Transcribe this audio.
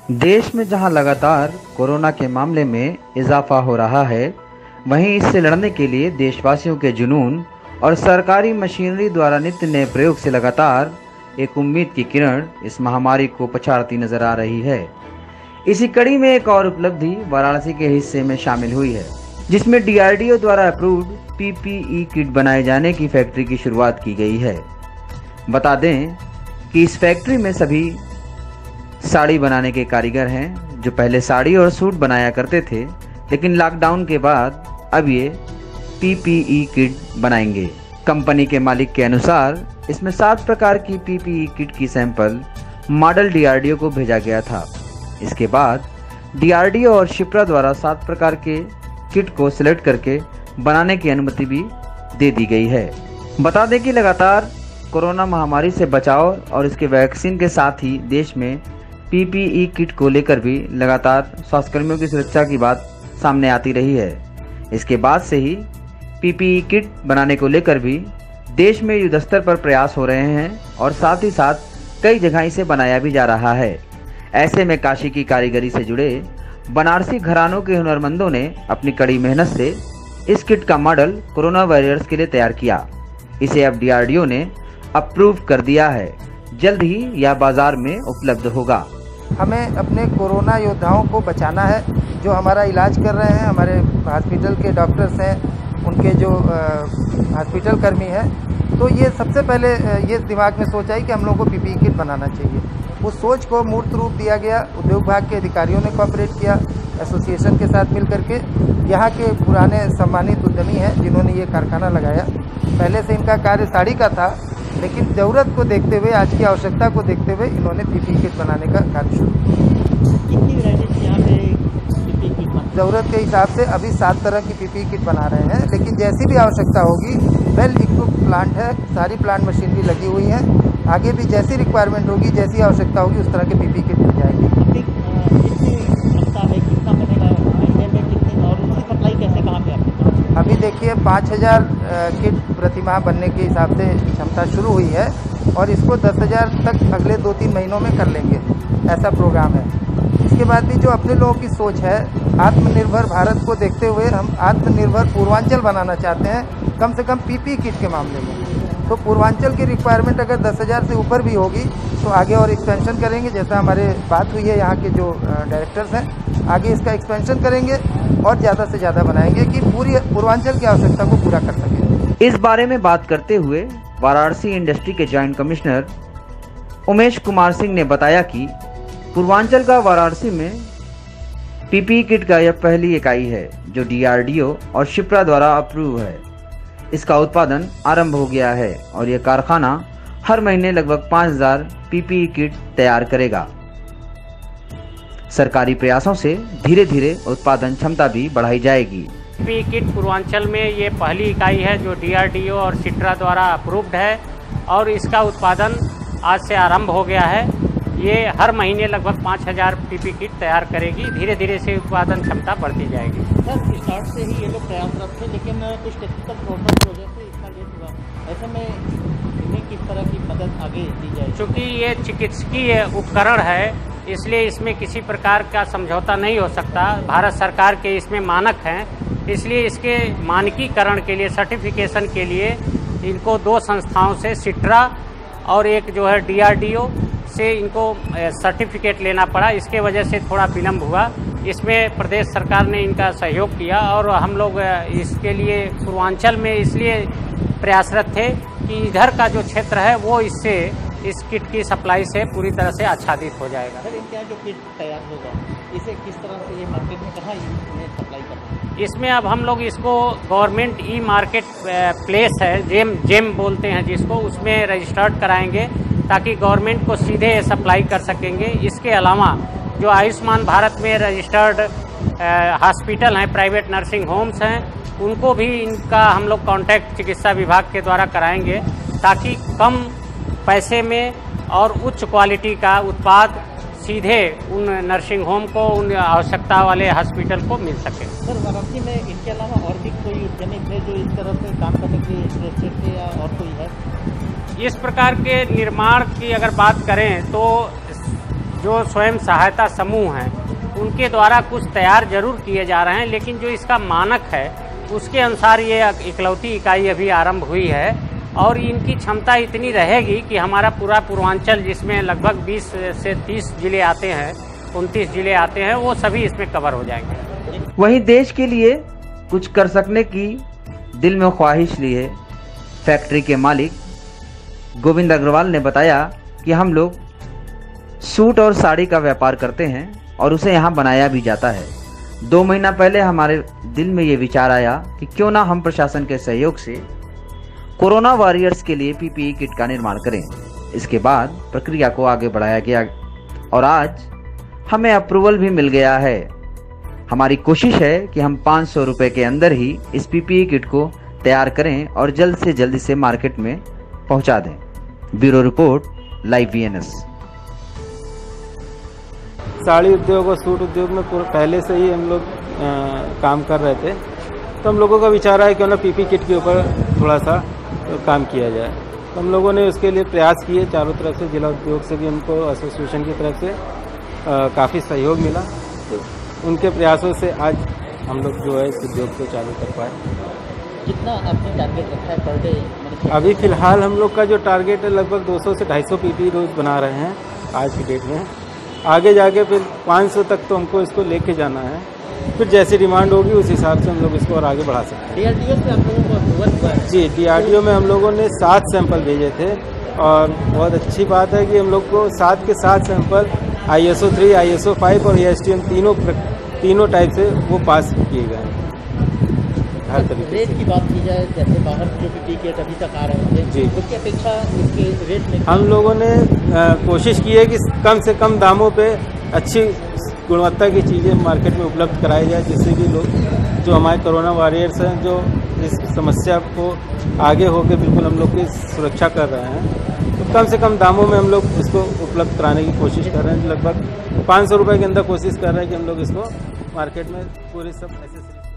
देश में जहां लगातार कोरोना के मामले में इजाफा हो रहा है, वहीं इससे लड़ने के लिए देशवासियों के जुनून और सरकारी मशीनरी द्वारा नित्य नए प्रयोग से लगातार एक उम्मीद की किरण इस महामारी को पछाड़ती नजर आ रही है। इसी कड़ी में एक और उपलब्धि वाराणसी के हिस्से में शामिल हुई है, जिसमें DRDO द्वारा अप्रूव्ड PPE किट बनाए जाने की फैक्ट्री की शुरुआत की गई है। बता दें कि इस फैक्ट्री में सभी साड़ी बनाने के कारीगर हैं, जो पहले साड़ी और सूट बनाया करते थे, लेकिन लॉकडाउन के बाद अब ये PPE किट बनाएंगे। कंपनी के मालिक के अनुसार इसमें 7 प्रकार की PPE किट की सैंपल मॉडल DRDO को भेजा गया था। इसके बाद DRDO और शिप्रा द्वारा 7 प्रकार के किट को सिलेक्ट करके बनाने की अनुमति भी दे दी गई है। बता दें कि लगातार कोरोना महामारी से बचाव और इसके वैक्सीन के साथ ही देश में PPE किट को लेकर भी लगातार स्वास्थ्यकर्मियों की सुरक्षा की बात सामने आती रही है। इसके बाद से ही PPE किट बनाने को लेकर भी देश में युद्ध स्तर पर प्रयास हो रहे हैं और साथ ही साथ कई जगह इसे बनाया भी जा रहा है। ऐसे में काशी की कारीगरी से जुड़े बनारसी घरानों के हुनरमंदों ने अपनी कड़ी मेहनत से इस किट का मॉडल कोरोना वॉरियर्स के लिए तैयार किया। इसे अब DRDO ने अप्रूव कर दिया है। जल्द ही यह बाजार में उपलब्ध होगा। हमें अपने कोरोना योद्धाओं को बचाना है, जो हमारा इलाज कर रहे हैं, हमारे हॉस्पिटल के डॉक्टर्स हैं, उनके जो हॉस्पिटल कर्मी हैं। तो ये सबसे पहले ये दिमाग में सोच आई कि हम लोगों को PPE किट बनाना चाहिए। उस सोच को मूर्त रूप दिया गया। उद्योग विभाग के अधिकारियों ने कोऑपरेट किया, एसोसिएशन के साथ मिल करके। यहाँ के पुराने सम्मानित उद्यमी हैं जिन्होंने ये कारखाना लगाया। पहले से इनका कार्य साड़ी का था, लेकिन ज़रूरत को देखते हुए, आज की आवश्यकता को देखते हुए इन्होंने PPE किट बनाने का कार्य शुरू किया। कितनी वैरायटी यहाँ पे PPE किट? ज़रूरत के हिसाब से अभी 7 तरह की PPE किट बना रहे हैं, लेकिन जैसी भी आवश्यकता होगी, वेल इक्विप्ड प्लांट है, सारी प्लांट मशीनरी लगी हुई है। आगे भी जैसी रिक्वायरमेंट होगी, जैसी आवश्यकता होगी, उस तरह के PPE किट मिल जाएगी। कितनी क्षमता है, कितना बनेगा महीने में, कितनी, और उसकी सप्लाई कैसे, कहाँ पे आपके पास? अभी देखिए 5000 किट प्रति माह बनने के हिसाब से क्षमता शुरू हुई है और इसको 10,000 तक अगले 2-3 महीनों में कर लेंगे, ऐसा प्रोग्राम है। इसके बाद भी जो अपने लोगों की सोच है, आत्मनिर्भर भारत को देखते हुए हम आत्मनिर्भर पूर्वांचल बनाना चाहते हैं, कम से कम PPE किट के मामले में। तो पूर्वांचल की रिक्वायरमेंट अगर 10,000 से ऊपर भी होगी तो आगे और एक्सपेंशन करेंगे, जैसा हमारे बात हुई है यहाँ के जो डायरेक्टर्स हैं, आगे इसका एक्सपेंशन करेंगे और ज़्यादा से ज़्यादा बनाएंगे कि पूरी पूर्वांचल की आवश्यकता को पूरा कर सकें। इस बारे में बात करते हुए वाराणसी इंडस्ट्री के जॉइंट कमिश्नर उमेश कुमार सिंह ने बताया कि पूर्वांचल का वाराणसी में PPE किट का यह पहली इकाई है जो DRDO और शिप्रा द्वारा अप्रूव है। इसका उत्पादन आरंभ हो गया है और यह कारखाना हर महीने लगभग 5000 PPE किट तैयार करेगा। सरकारी प्रयासों से धीरे धीरे उत्पादन क्षमता भी बढ़ाई जाएगी। PPE किट पूर्वांचल में ये पहली इकाई है जो DRDO और शिप्रा द्वारा अप्रूव्ड है और इसका उत्पादन आज से आरंभ हो गया है। ये हर महीने लगभग 5000 PPE किट तैयार करेगी। धीरे धीरे से उत्पादन क्षमता बढ़ती जाएगी। सर, स्टार्ट से ही ये लोग प्रयासरत थे, लेकिन कुछ टेक्निकल प्रॉब्लम की वजह से इतना लेट हुआ। ऐसे में इन्हें किस तरह की मदद आगे दी जाए? चूँकि ये चिकित्सकीय उपकरण है, इसलिए इसमें किसी प्रकार का समझौता नहीं हो सकता। भारत सरकार के इसमें मानक हैं, इसलिए इसके मानकीकरण के लिए, सर्टिफिकेशन के लिए इनको 2 संस्थाओं से, सिट्रा और एक जो है DRDO से इनको सर्टिफिकेट लेना पड़ा। इसके वजह से थोड़ा विलम्ब हुआ। इसमें प्रदेश सरकार ने इनका सहयोग किया और हम लोग इसके लिए पूर्वांचल में इसलिए प्रयासरत थे कि इधर का जो क्षेत्र है वो इससे, इस किट की सप्लाई से पूरी तरह से आच्छादित हो जाएगा। सर, इनका जो किट तैयार होगा, इसे किस तरह से ये मार्केट में कहाँ इन्हें सप्लाई करना है? इसमें अब हम लोग इसको गवर्नमेंट मार्केट प्लेस है, जेम बोलते हैं जिसको, उसमें रजिस्टर्ड कराएंगे ताकि गवर्नमेंट को सीधे सप्लाई कर सकेंगे। इसके अलावा जो आयुष्मान भारत में रजिस्टर्ड हॉस्पिटल हैं, प्राइवेट नर्सिंग होम्स हैं, उनको भी इनका हम लोग कॉन्टैक्ट चिकित्सा विभाग के द्वारा कराएंगे ताकि कम पैसे में और उच्च क्वालिटी का उत्पाद सीधे उन नर्सिंग होम को, उन आवश्यकता वाले हॉस्पिटल को मिल सके। सर, वाराणसी में इनके अलावा और भी कोई उद्यमी थे जो इस तरह से काम करने के लिए इंटरेस्टेड थे, या और कोई है? इस प्रकार के निर्माण की अगर बात करें तो जो स्वयं सहायता समूह हैं उनके द्वारा कुछ तैयार जरूर किए जा रहे हैं, लेकिन जो इसका मानक है उसके अनुसार ये इकलौती इकाई अभी आरंभ हुई है और इनकी क्षमता इतनी रहेगी कि हमारा पूरा पूर्वांचल, जिसमें लगभग 20 से 30 जिले आते हैं, 29 जिले आते हैं, वो सभी इसमें कवर हो जाएंगे। वहीं देश के लिए कुछ कर सकने की दिल में ख्वाहिश लिए फैक्ट्री के मालिक गोविंद अग्रवाल ने बताया कि हम लोग सूट और साड़ी का व्यापार करते हैं और उसे यहाँ बनाया भी जाता है। 2 महीना पहले हमारे दिल में ये विचार आया कि क्यों ना हम प्रशासन के सहयोग से कोरोना वॉरियर्स के लिए पीपीई किट का निर्माण करें। इसके बाद प्रक्रिया को आगे बढ़ाया गया और आज हमें अप्रूवल भी मिल गया है। हमारी कोशिश है कि हम 500 रुपये के अंदर ही इस पीपीई किट को तैयार करें और जल्द से जल्द इसे मार्केट में पहुंचा दें। Bureau report, live VNS. Sari उद्योग और सूट उद्योग में पहले से ही हम लोग काम कर रहे थे, तो हम लोगों का विचार है क्यों ना पीपी किट के ऊपर थोड़ा सा काम किया जाए। तो हम लोगों ने उसके लिए प्रयास किए, चारों तरफ से, जिला उद्योग से भी हमको एसोसिएशन की तरफ से काफ़ी सहयोग मिला। तो उनके प्रयासों से आज हम लोग जो है इस उद्योग को चालू कर पाए। कितना आपने टारगेट रखा है पर डे? अभी फ़िलहाल हम लोग का जो टारगेट है लगभग 200 से 250 पीपी रोज़ बना रहे हैं आज की डेट में। आगे जाके फिर 500 तक तो हमको इसको लेके जाना है, फिर जैसी डिमांड होगी उस हिसाब से हम लोग इसको और आगे बढ़ा सकते हैं। डीआरडीओ से आप लोगों को अप्रूवल हुआ है? जी, डीआरडीओ में हम लोगों ने 7 सैंपल भेजे थे और बहुत अच्छी बात है कि हम लोग को 7 के 7 सैंपल ISO 3, ISO 5 और ASTM तीनों टाइप से वो पास किए गए हैं हर तरीके। रेट की बात की जाए, जैसे बाहर जो पीपी किट अभी तक आ रहे थे जी, उसकी अपेक्षा इसके रेट में हम लोगों ने कोशिश की है कि कम से कम दामों पे अच्छी गुणवत्ता की चीज़ें मार्केट में उपलब्ध कराई जाए, जिससे कि लोग जो हमारे कोरोना वॉरियर्स हैं जो इस समस्या को आगे होकर बिल्कुल हम लोग की सुरक्षा कर रहे हैं, तो कम से कम दामों में हम लोग इसको उपलब्ध कराने की कोशिश कर रहे हैं। लगभग 500 रुपये के अंदर कोशिश कर रहे हैं कि हम लोग इसको मार्केट में पूरी सब ऐसे